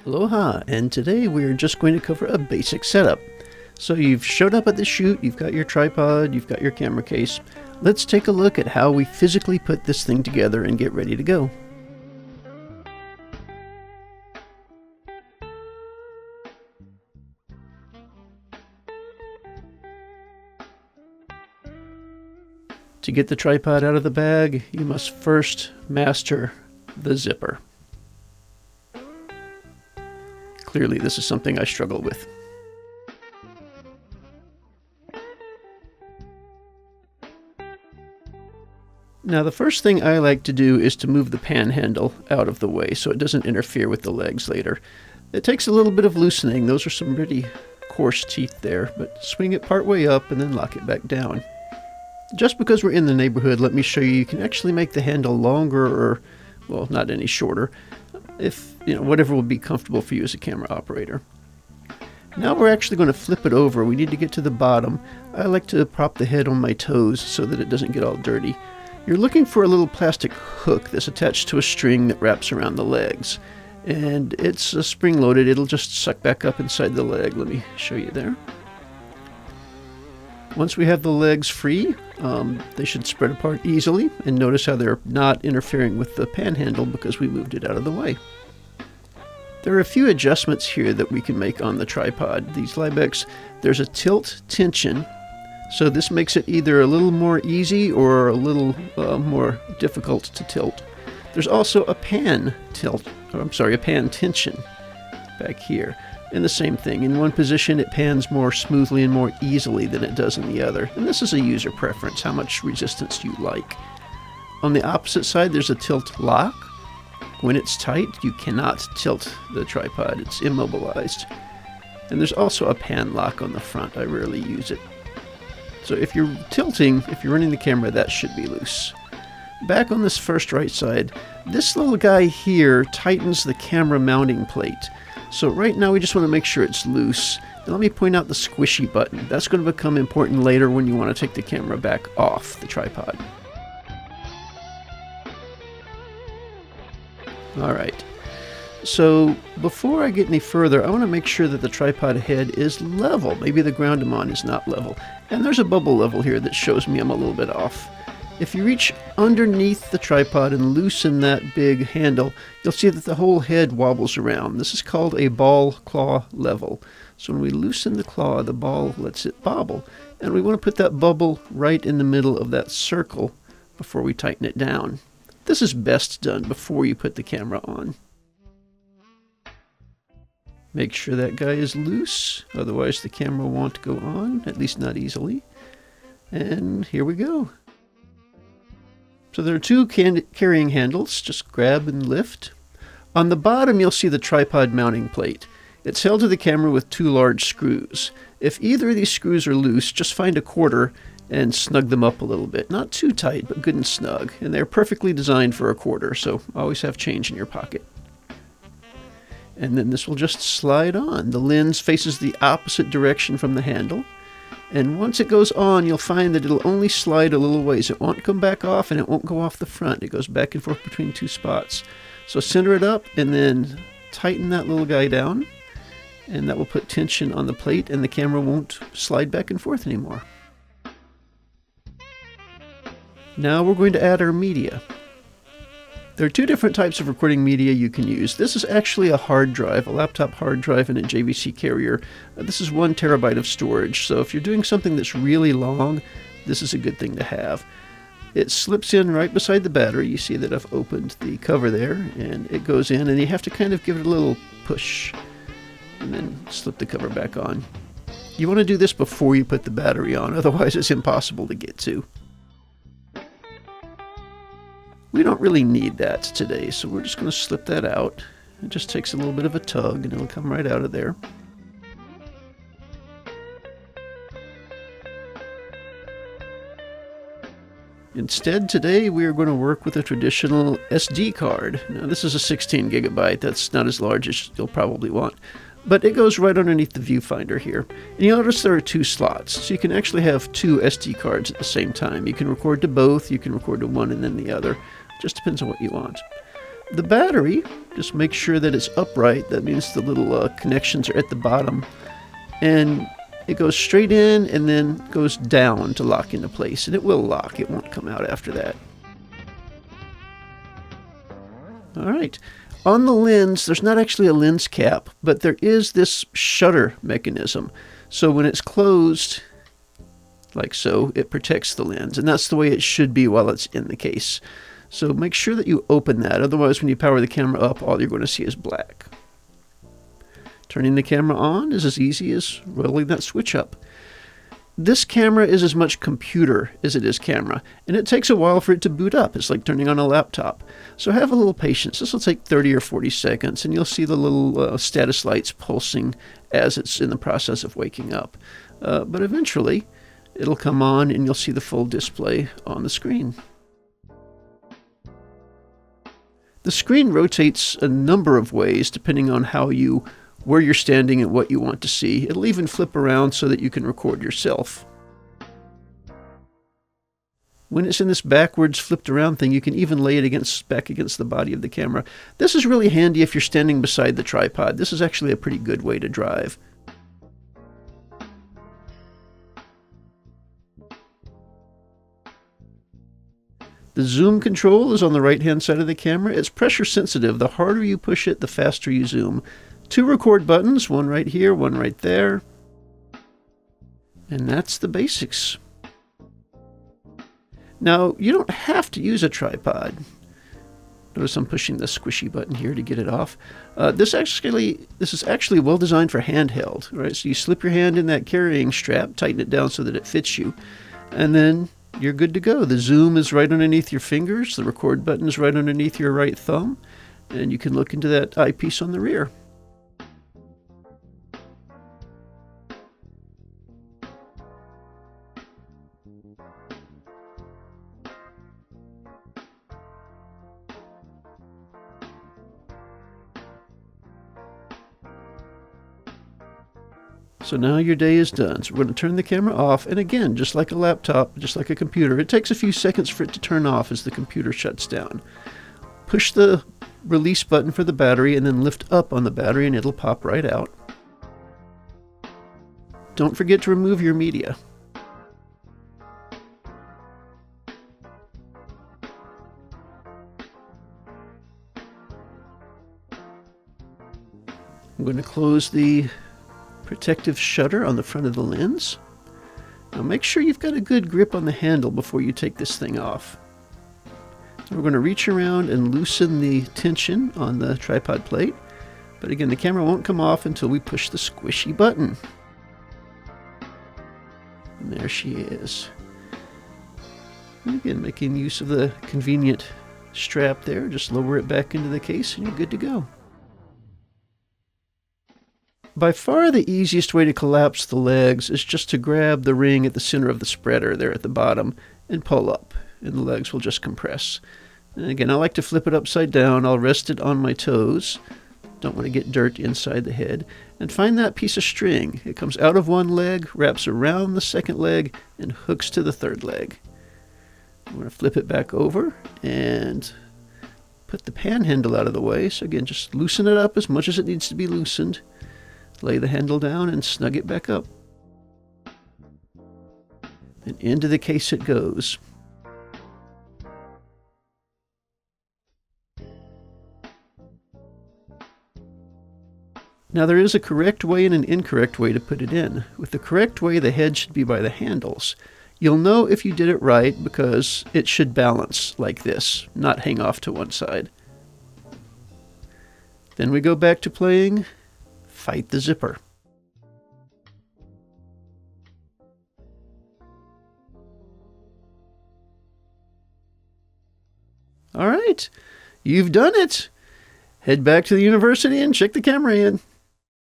Aloha, and today we're just going to cover a basic setup. So you've showed up at the shoot, you've got your tripod, you've got your camera case. Let's take a look at how we physically put this thing together and get ready to go. To get the tripod out of the bag, you must first master the zipper. Clearly, this is something I struggle with. Now, the first thing I like to do is to move the pan handle out of the way so it doesn't interfere with the legs later. It takes a little bit of loosening. Those are some pretty coarse teeth there, but swing it part way up and then lock it back down. Just because we're in the neighborhood, let me show you can actually make the handle longer or, well, not any shorter, if, whatever will be comfortable for you as a camera operator. Now we're actually going to flip it over. We need to get to the bottom. I like to prop the head on my toes so that it doesn't get all dirty. You're looking for a little plastic hook that's attached to a string that wraps around the legs. And it's spring-loaded. It'll just suck back up inside the leg. Let me show you there. Once we have the legs free, they should spread apart easily, and notice how they're not interfering with the pan handle because we moved it out of the way. There are a few adjustments here that we can make on the tripod. These Libecs, there's a tilt tension, so this makes it either a little more easy or a little more difficult to tilt. There's also a pan tension back here. And the same thing, in one position it pans more smoothly and more easily than it does in the other. And this is a user preference, how much resistance you like. On the opposite side there's a tilt lock. When it's tight, you cannot tilt the tripod, it's immobilized. And there's also a pan lock on the front, I rarely use it. So if you're tilting, if you're running the camera, that should be loose. Back on this first right side, this little guy here tightens the camera mounting plate. So right now we just want to make sure it's loose. And let me point out the squishy button. That's going to become important later when you want to take the camera back off the tripod. Alright, so before I get any further, I want to make sure that the tripod head is level. Maybe the ground I'm on is not level. And there's a bubble level here that shows me I'm a little bit off. If you reach underneath the tripod and loosen that big handle, you'll see that the whole head wobbles around. This is called a ball-claw level. So when we loosen the claw, the ball lets it bobble. And we want to put that bubble right in the middle of that circle before we tighten it down. This is best done before you put the camera on. Make sure that guy is loose, otherwise the camera won't go on, at least not easily. And here we go. So there are two carrying handles, just grab and lift. On the bottom you'll see the tripod mounting plate. It's held to the camera with two large screws. If either of these screws are loose, just find a quarter and snug them up a little bit. Not too tight, but good and snug. And they're perfectly designed for a quarter, so always have change in your pocket. And then this will just slide on. The lens faces the opposite direction from the handle. And once it goes on, you'll find that it'll only slide a little ways. It won't come back off and it won't go off the front. It goes back and forth between two spots. So center it up and then tighten that little guy down. And that will put tension on the plate and the camera won't slide back and forth anymore. Now we're going to add our media. There are two different types of recording media you can use. This is actually a hard drive, a laptop hard drive in a JVC carrier. This is 1 terabyte of storage, so if you're doing something that's really long, this is a good thing to have. It slips in right beside the battery. You see that I've opened the cover there, and it goes in, and you have to kind of give it a little push, and then slip the cover back on. You want to do this before you put the battery on, otherwise it's impossible to get to. We don't really need that today, so we're just going to slip that out. It just takes a little bit of a tug and it'll come right out of there. Instead, today we are going to work with a traditional SD card. Now this is a 16 gigabyte, that's not as large as you'll probably want. But it goes right underneath the viewfinder here. And you notice there are two slots, so you can actually have two SD cards at the same time. You can record to both, you can record to one and then the other. Just depends on what you want. The battery, just make sure that it's upright. That means the little connections are at the bottom. And it goes straight in and then goes down to lock into place. And it will lock. It won't come out after that. All right. On the lens, there's not actually a lens cap, but there is this shutter mechanism. So when it's closed, like so, it protects the lens. And that's the way it should be while it's in the case. So make sure that you open that. Otherwise, when you power the camera up, all you're going to see is black. Turning the camera on is as easy as rolling that switch up. This camera is as much computer as it is camera, and it takes a while for it to boot up. It's like turning on a laptop. So have a little patience. This will take 30 or 40 seconds, and you'll see the little status lights pulsing as it's in the process of waking up. But eventually, it'll come on, and you'll see the full display on the screen. The screen rotates a number of ways depending on where you're standing and what you want to see. It'll even flip around so that you can record yourself. When it's in this backwards flipped around thing, you can even lay it back against the body of the camera. This is really handy if you're standing beside the tripod. This is actually a pretty good way to drive. The zoom control is on the right-hand side of the camera. It's pressure sensitive. The harder you push it, the faster you zoom. 2 record buttons, one right here, one right there. And that's the basics. Now, you don't have to use a tripod. Notice I'm pushing the squishy button here to get it off. This is actually well designed for handheld, right? So you slip your hand in that carrying strap, tighten it down so that it fits you, and then you're good to go. The zoom is right underneath your fingers. The record button is right underneath your right thumb. And you can look into that eyepiece on the rear. So now your day is done. So we're going to turn the camera off. And again, just like a laptop, just like a computer, it takes a few seconds for it to turn off as the computer shuts down. Push the release button for the battery and then lift up on the battery and it'll pop right out. Don't forget to remove your media. I'm going to close the protective shutter on the front of the lens. Now make sure you've got a good grip on the handle before you take this thing off. We're going to reach around and loosen the tension on the tripod plate. But again, the camera won't come off until we push the squishy button. And there she is. And again, making use of the convenient strap there. Just lower it back into the case and you're good to go. By far the easiest way to collapse the legs is just to grab the ring at the center of the spreader there at the bottom and pull up, and the legs will just compress. And again, I like to flip it upside down. I'll rest it on my toes. Don't want to get dirt inside the head. And find that piece of string. It comes out of one leg, wraps around the second leg, and hooks to the third leg. I'm going to flip it back over and put the pan handle out of the way. So again, just loosen it up as much as it needs to be loosened. Lay the handle down and snug it back up. And into the case it goes. Now there is a correct way and an incorrect way to put it in. With the correct way, the head should be by the handles. You'll know if you did it right because it should balance like this, not hang off to one side. Then we go back to playing Fight the Zipper. All right, you've done it. Head back to the university and check the camera in.